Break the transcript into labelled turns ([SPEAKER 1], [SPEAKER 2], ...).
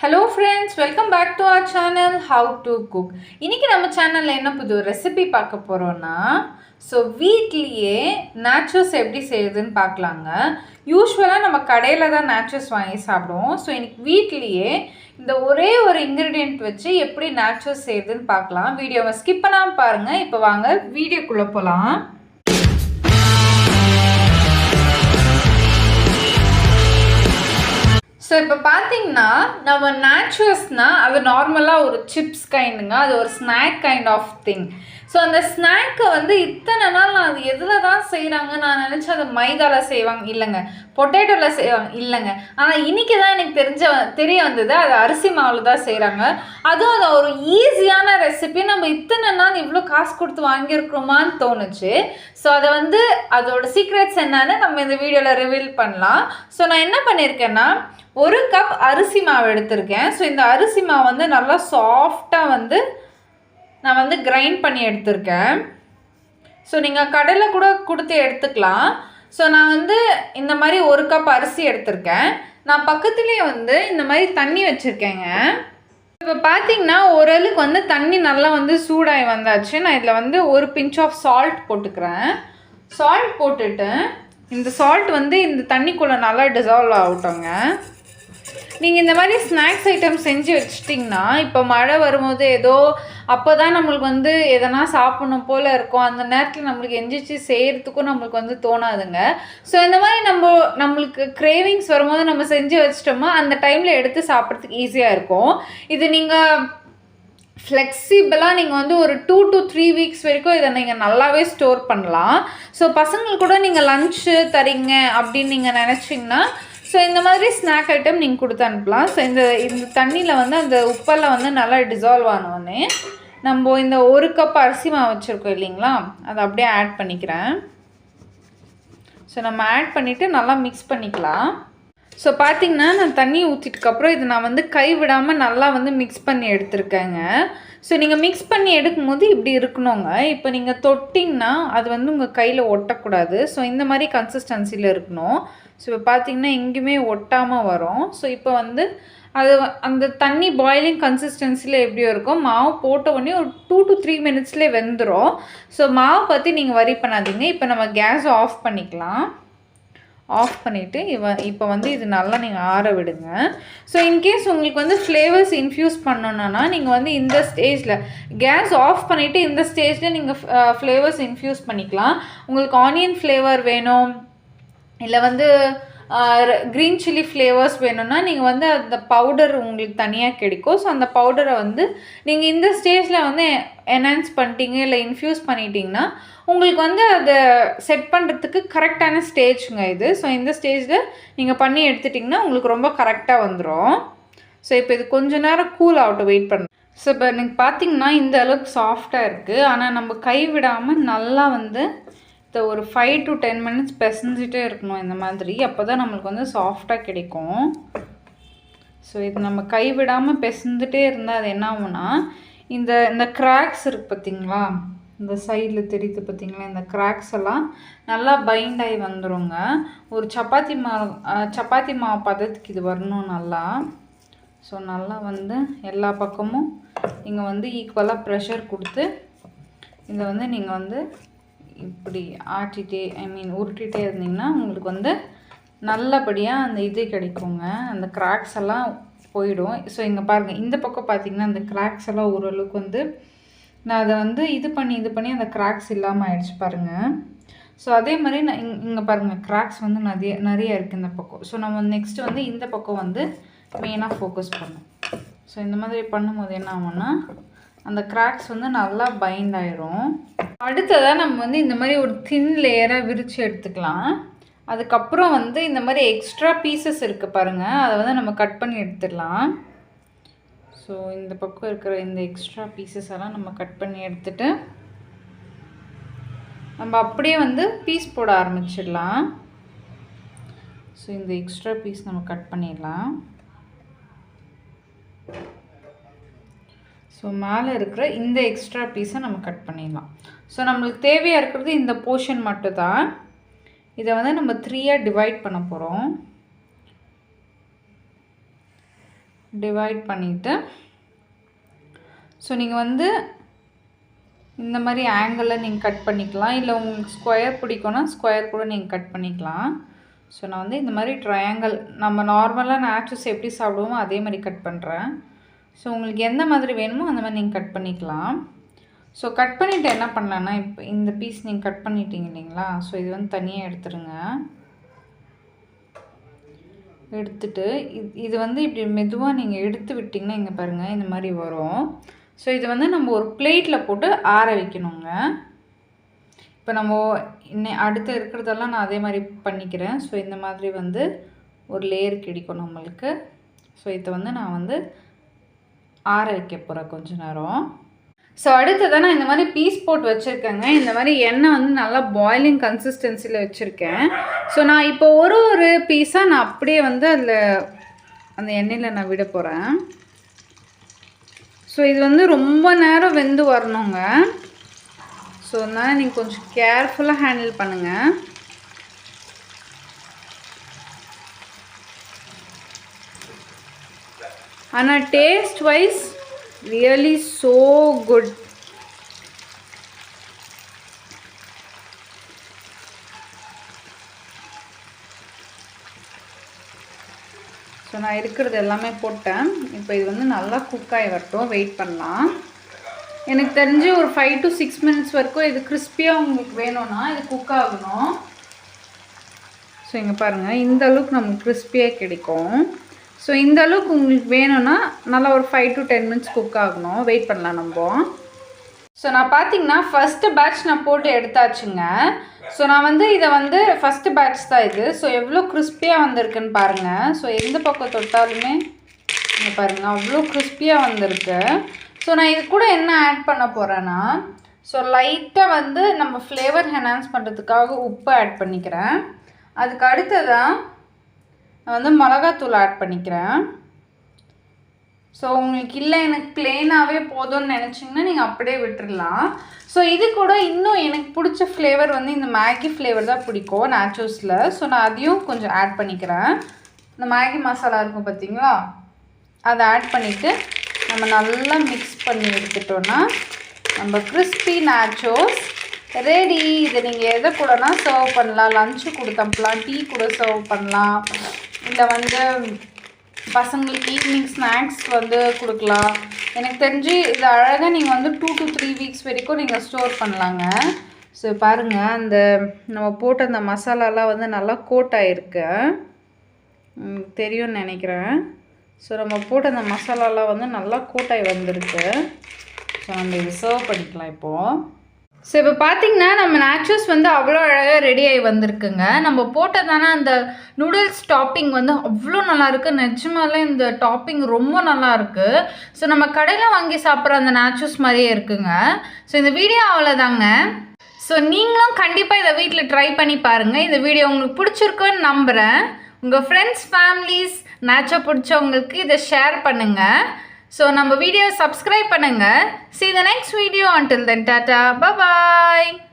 [SPEAKER 1] Hello friends, welcome back to our channel How to Cook. இன்னைக்கு நம்ம சேனல்ல என்ன புது ரெசிபி பார்க்க போறோம்னா வீட்லயே nachos எப்படி செய்யறதுன்னு பார்க்கலாங்க. யூசுவலா நம்ம கடையில தான் nachos வாங்கி சாப்பிடுவோம். இன்னைக்கு வீட்லயே இந்த ஒரே ஒரு இன்கிரிடியன்ட் வச்சு எப்படி nachos செய்யறதுன்னு பார்க்கலாம். வீடியோவை ஸ்கிப் பண்ணாம பாருங்க. இப்போ வாங்க வீடியோக்குள்ள போலாம். இப்போ பார்த்தீங்கன்னா நம்ம நேச்சுரல்ஸ்னால் அது நார்மலாக ஒரு சிப்ஸ் கைண்டுங்க, அது ஒரு ஸ்நாக் கைண்ட் ஆஃப் திங். அந்த ஸ்நாக்கை இத்தனை நாள் நான் அது எதில் தான் செய்கிறாங்க நான் நினச்சேன் அது மைதாவில் செய்வாங்க இல்லைங்க, பொட்டேட்டோவில் செய்வாங்க இல்லைங்க. ஆனால் இன்றைக்கி தான் எனக்கு தெரிய வந்தது அது அரிசி மாவில் தான் செய்கிறாங்க. அதுவும் அது ஒரு ஈஸியான ரெசிபி. நம்ம இத்தனை நாள் இவ்வளோ காசு கொடுத்து வாங்கியிருக்கிறோமான்னு தோணுச்சு. அதை அதோட சீக்ரெட்ஸ் என்னன்னு நம்ம இந்த வீடியோவில் ரிவீல் பண்ணலாம். நான் என்ன பண்ணியிருக்கேன்னா ஒரு கப் அரிசி மாவு எடுத்திருக்கேன். இந்த அரிசி மாவு நல்லா சாஃப்டாக நான் கிரைண்ட் பண்ணி எடுத்திருக்கேன். நீங்கள் கடையில் கூட கொடுத்து எடுத்துக்கலாம். நான் இந்த மாதிரி ஒரு கப் அரிசி எடுத்திருக்கேன். நான் பக்கத்துலேயே இந்த மாதிரி தண்ணி வச்சுருக்கேங்க. இப்போ பார்த்தீங்கன்னா ஓரளவுக்கு தண்ணி நல்லா சூடாகி வந்தாச்சு. நான் இதில் ஒரு பிஞ்ச் ஆஃப் சால்ட் போட்டுக்கிறேன். சால்ட் போட்டுட்டு இந்த சால்ட் இந்த தண்ணிக்குள்ளே நல்லா டிசால்வ் ஆகட்டுங்க. நீங்கள் இந்த மாதிரி ஸ்நாக்ஸ் ஐட்டம் செஞ்சு வச்சிட்டிங்கன்னா இப்போ மழை வரும்போது ஏதோ அப்போ தான் நம்மளுக்கு எதனா சாப்பிடணும் போல் இருக்கும். அந்த நேரத்தில் நம்மளுக்கு எந்திரிச்சு செய்கிறதுக்கும் நம்மளுக்கு தோணாதுங்க. இந்த மாதிரி நம்மளுக்கு கிரேவிங்ஸ் வரும்போது நம்ம செஞ்சு வச்சிட்டோமோ அந்த டைமில் எடுத்து சாப்பிட்றதுக்கு ஈஸியாக இருக்கும். இது நீங்கள் ஃப்ளெக்சிபிளாக நீங்கள் ஒரு 2 to 3 வீக்ஸ் வரைக்கும் இதை நீங்கள் நல்லாவே ஸ்டோர் பண்ணலாம். பசங்களுக்கு கூட நீங்கள் லன்ச்சு தரீங்க அப்படின்னு நீங்கள் நினச்சிங்கன்னா இந்த மாதிரி ஸ்நாக் ஐட்டம் நீங்கள் கொடுத்து அனுப்பலாம். இந்த தண்ணியில் அந்த உப்பெல்லாம் நல்லா டிசால்வ் ஆனோடனே நம்ம இந்த ஒரு கப் அரிசி மாவு வச்சுருக்கோம் இல்லைங்களா, அதை அப்படியே ஆட் பண்ணிக்கிறேன். நம்ம ஆட் பண்ணிவிட்டு நல்லா மிக்ஸ் பண்ணிக்கலாம். பார்த்திங்கன்னா நான் தண்ணி ஊற்றிட்டுக்கப்புறம் இது நான் கை விடாமல் நல்லா மிக்ஸ் பண்ணி எடுத்துருக்கேங்க. நீங்கள் மிக்ஸ் பண்ணி எடுக்கும்போது இப்படி இருக்கணுங்க. இப்போ நீங்கள் தொட்டிங்கன்னா அது உங்கள் கையில் ஒட்டக்கூடாது. இந்த மாதிரி கன்சிஸ்டன்சியில் இருக்கணும். இப்போ பார்த்திங்கன்னா எங்கேயுமே ஒட்டாமல் வரும். இப்போ அது அந்த தண்ணி பாயிலிங் கன்சிஸ்டன்சியில் எப்படியோ இருக்கும். மாவு போட்ட உடனே ஒரு 2 to 3 மினிட்ஸ்லேயே வெந்துடும். மாவு பற்றி நீங்கள் வரி பண்ணாதீங்க. இப்போ நம்ம கேஸ் ஆஃப் பண்ணிக்கலாம். ஆஃப் பண்ணிவிட்டு இப்போ இது நல்லா நீங்கள் ஆற விடுங்க. இன்கேஸ் உங்களுக்கு ஃப்ளேவர்ஸ் இன்ஃப்யூஸ் பண்ணணுன்னா நீங்கள் இந்த ஸ்டேஜில் கேஸ் ஆஃப் பண்ணிவிட்டு இந்த ஸ்டேஜில் நீங்கள் ஃப்ளேவர்ஸ் இன்ஃப்யூஸ் பண்ணிக்கலாம். உங்களுக்கு ஆனியன் ஃப்ளேவர் வேணும் இல்லை க்ரீன் சில்லி ஃப்ளேவர்ஸ் வேணும்னா நீங்கள் அந்த பவுடர் உங்களுக்கு தனியாக கிடைக்கும். அந்த பவுடரை நீங்கள் இந்த ஸ்டேஜில் என்ஹான்ஸ் பண்ணிட்டீங்க இல்லை இன்ஃப்யூஸ் பண்ணிட்டீங்கன்னா உங்களுக்கு அதை செட் பண்ணுறதுக்கு கரெக்டான ஸ்டேஜுங்க இது. இந்த ஸ்டேஜில் நீங்கள் பண்ணி எடுத்துட்டிங்கன்னா உங்களுக்கு ரொம்ப கரெக்டாக வந்துடும். இப்போ இது கொஞ்சம் நேரம் கூல் ஆகட்டும், வெயிட் பண்ணுறேன். இப்போ நீங்கள் பார்த்தீங்கன்னா இந்த அளவுக்கு சாஃப்டாக இருக்குது. ஆனால் நம்ம கை விடாமல் நல்லா ஒரு 5 to 10 மினிட்ஸ் பிசைஞ்சிட்டே இருக்கணும் இந்த மாதிரி. அப்போ தான் நம்மளுக்கு சாஃப்டாக கிடைக்கும். இது நம்ம கை விடாமல் பிசைஞ்சிட்டே இருந்தால் அது என்ன ஆகும்னா இந்த கிராக்ஸ் இருக்குது பார்த்திங்களா, இந்த சைடில் தெரியுது பார்த்திங்களா, இந்த கிராக்ஸ் எல்லாம் நல்லா பைண்ட் ஆகி வந்துடுங்க. ஒரு சப்பாத்தி மாவு பதத்துக்கு இது வரணும் நல்லா. நல்லா எல்லா பக்கமும் நீங்கள் ஈக்குவலாக ப்ரெஷர் கொடுத்து இதை நீங்கள் இப்படி ஆட்டிகிட்டே உருட்டிகிட்டே இருந்தீங்கன்னா உங்களுக்கு நல்லபடியாக அந்த இது கிடைக்குங்க. அந்த கிராக்ஸ் எல்லாம் போயிடும். இங்கே பாருங்கள், இந்த பக்கம் பார்த்திங்கன்னா அந்த கிராக்ஸ் எல்லாம் ஓரளவுக்கு நான் அதை இது பண்ணி அந்த கிராக்ஸ் இல்லாமல் ஆயிடுச்சு பாருங்கள். அதே மாதிரி நான் இங்கே பாருங்கள் கிராக்ஸ் நிறைய இருக்குது இந்த பக்கம். நம்ம நெக்ஸ்ட்டு இந்த பக்கம் மெயினாக ஃபோக்கஸ் பண்ணணும். இந்த மாதிரி பண்ணும்போது என்ன ஆகும்னா அந்த கிராக்ஸ் நல்லா பைண்ட் ஆயிரும். அடுத்ததாக நம்ம இந்த மாதிரி ஒரு தின் லேயராக விரித்து எடுத்துக்கலாம். அதுக்கப்புறம் இந்த மாதிரி எக்ஸ்ட்ரா பீசஸ் இருக்குது பாருங்கள், அதை நம்ம கட் பண்ணி எடுத்துடலாம். இந்த பக்கம் இருக்கிற இந்த எக்ஸ்ட்ரா பீசஸ் எல்லாம் நம்ம கட் பண்ணி எடுத்துட்டு நம்ம அப்படியே பீஸ் போட ஆரம்பிச்சிடலாம். இந்த எக்ஸ்ட்ரா பீஸ் நம்ம கட் பண்ணிடலாம். மேலே இருக்கிற இந்த எக்ஸ்ட்ரா பீஸை நம்ம கட் பண்ணிடலாம். நம்மளுக்கு தேவையாக இருக்கிறது இந்த போர்ஷன் மட்டும்தான். இதை நம்ம 3ஆக டிவைட் பண்ண போகிறோம். டிவைட் பண்ணிவிட்டு ஸோ நீங்கள் வந்து இந்த மாதிரி ஆங்கிளில் நீங்கள் கட் பண்ணிக்கலாம். இல்லை உங்களுக்கு ஸ்கொயர் பிடிக்கும்னா ஸ்கொயர் கூட நீங்கள் கட் பண்ணிக்கலாம். ஸோ நான் வந்து இந்த மாதிரி ட்ரையாங்கிள் நம்ம நார்மலாக நாச்சஸ் எப்படி சாப்பிடுவோமோ அதே மாதிரி கட் பண்ணுறேன். ஸோ உங்களுக்கு எந்த மாதிரி வேணுமோ அந்த மாதிரி நீங்கள் கட் பண்ணிக்கலாம். ஸோ கட் பண்ணிவிட்டு என்ன பண்ணலான்னா, இப்போ இந்த பீஸ் நீங்கள் கட் பண்ணிட்டீங்க இல்லைங்களா, ஸோ இது வந்து தனியாக எடுத்துருங்க. எடுத்துட்டு இது வந்து இப்படி மெதுவாக நீங்கள் எடுத்து விட்டிங்கன்னா இங்கே பாருங்கள் இந்த மாதிரி வரும். ஸோ இது வந்து நம்ம ஒரு பிளேட்டில் போட்டு ஆற வைக்கணுங்க. இப்போ நம்ம அடுத்து இருக்கிறதெல்லாம் நான் அதே மாதிரி பண்ணிக்கிறேன். ஸோ இந்த மாதிரி வந்து ஒரு லேயர் கிடைக்கும் நம்மளுக்கு. ஸோ இதை வந்து நான் வந்து ஆற வைக்க போகிறேன் கொஞ்ச நேரம். ஸோ அடுத்ததான் நான் இந்த மாதிரி பீஸ் போட்டு வச்சுருக்கேங்க. இந்த மாதிரி எண்ணெய் வந்து நல்லா பாயிலிங் கன்சிஸ்டன்சியில் வச்சுருக்கேன். ஸோ நான் இப்போ ஒரு பீஸாக நான் அப்படியே வந்து அதில் அந்த எண்ணெயில் நான் விட போகிறேன். ஸோ இது வந்து ரொம்ப நேரம் வெந்து வரணுங்க. ஸோ அதனால் நீங்கள் கொஞ்சம் கேர்ஃபுல்லாக ஹேண்டில் பண்ணுங்கள். ஆனால் taste wise really so good. So நான் இருக்கிறது எல்லாமே போட்டேன். இப்போ இது வந்து நல்லா குக் ஆகி வரட்டும், வெயிட் பண்ணலாம். எனக்கு தெரிஞ்சு ஒரு 5 to 6 minutes வரைக்கும் இது கிறிஸ்பியாக உங்களுக்கு வேணும்னா இது குக் ஆகணும். ஸோ இங்கே பாருங்கள் இந்த அளவுக்கு நமக்கு கிறிஸ்பியாக கிடைக்கும். ஸோ இந்த அளவுக்கு உங்களுக்கு வேணும்னா நல்லா ஒரு 5 to 10 minutes குக் ஆகணும். வெயிட் பண்ணலாம் நம்ம. ஸோ நான் பார்த்தீங்கன்னா ஃபஸ்ட்டு பேட்ச் நான் போட்டு எடுத்தாச்சுங்க. ஸோ நான் வந்து இதை வந்து ஃபஸ்ட்டு பேட்ச் தான் இது. ஸோ எவ்வளோ கிறிஸ்பியாக வந்திருக்குன்னு பாருங்கள். ஸோ எந்த பக்கம் தொட்டாலுமே இங்கே பாருங்கள் அவ்வளோ கிறிஸ்பியாக வந்திருக்கு. ஸோ நான் இது கூட என்ன ஆட் பண்ண போகிறேன்னா, ஸோ லைட்டாக வந்து நம்ம ஃப்ளேவர் என்ஹான்ஸ் பண்ணுறதுக்காக உப்பு ஆட் பண்ணிக்கிறேன். அதுக்கு அடுத்ததான் நான் வந்து மிளகாத்தூள் ஆட் பண்ணிக்கிறேன். ஸோ உங்களுக்கு இல்லை எனக்கு ப்ளெயினாகவே போதும்னு நினச்சிங்கன்னா நீங்கள் அப்படியே விட்டுடலாம். ஸோ இது கூட இன்னும் எனக்கு பிடிச்ச ஃப்ளேவர் வந்து இந்த மேகி ஃப்ளேவர் தான் பிடிக்கும் நாச்சோஸில். ஸோ நான் அதையும் கொஞ்சம் ஆட் பண்ணிக்கிறேன். இந்த மேகி மசாலா இருக்கும் பார்த்தீங்களா, அதை ஆட் பண்ணிவிட்டு நம்ம நல்லா மிக்ஸ் பண்ணி எடுத்துட்டோன்னா நம்ம கிறிஸ்பி நாச்சோஸ் ரெடி. இதை நீங்கள் எதை கூடனா சர்வ் பண்ணலாம், லஞ்சு கொடுத்தப்பலாம், டீ கூட சர்வ் பண்ணலாம், இல்லை வந்து பசங்களுக்கு ஈவினிங் ஸ்நாக்ஸ் வந்து கொடுக்கலாம். எனக்கு தெரிஞ்சு இது அழகாக நீங்கள் வந்து 2 to 3 weeks வரைக்கும் நீங்கள் ஸ்டோர் பண்ணலாங்க. ஸோ பாருங்கள் அந்த நம்ம போட்ட அந்த மசாலாலாம் வந்து நல்லா கோட் ஆகிருக்கு, தெரியும்னு நினைக்கிறேன். ஸோ நம்ம போட்ட அந்த மசாலாலாம் வந்து நல்லா கோட்டாகி வந்திருக்கு. ஸோ நம்ம இது சர்வ் பண்ணிக்கலாம் இப்போது. ஸோ இப்போ பார்த்திங்கன்னா நம்ம நாச்சோஸ் வந்து அவ்வளோ அழகாக ரெடி ஆகி வந்திருக்குங்க. நம்ம போட்டதானே அந்த நூடுல்ஸ் டாப்பிங் வந்து அவ்வளோ நல்லாயிருக்கு. நிஜமாலே இந்த டாப்பிங் ரொம்ப நல்லாயிருக்கு. ஸோ நம்ம கடையில் வாங்கி சாப்பிட்ற அந்த நாச்சோஸ் மாதிரியே இருக்குங்க. ஸோ இந்த வீடியோ அவ்வளோதாங்க. ஸோ நீங்களும் கண்டிப்பாக இதை வீட்டில் ட்ரை பண்ணி பாருங்கள். இந்த வீடியோ உங்களுக்கு பிடிச்சிருக்குன்னு நம்புகிறேன். உங்கள் ஃப்ரெண்ட்ஸ் ஃபேமிலிஸ் நாச்சோ பிடிச்சவங்களுக்கு இதை ஷேர் பண்ணுங்கள். ஸோ நம்ம வீடியோ சப்ஸ்கிரைப் பண்ணுங்கள். See you the next video. Until then, tata, bye bye.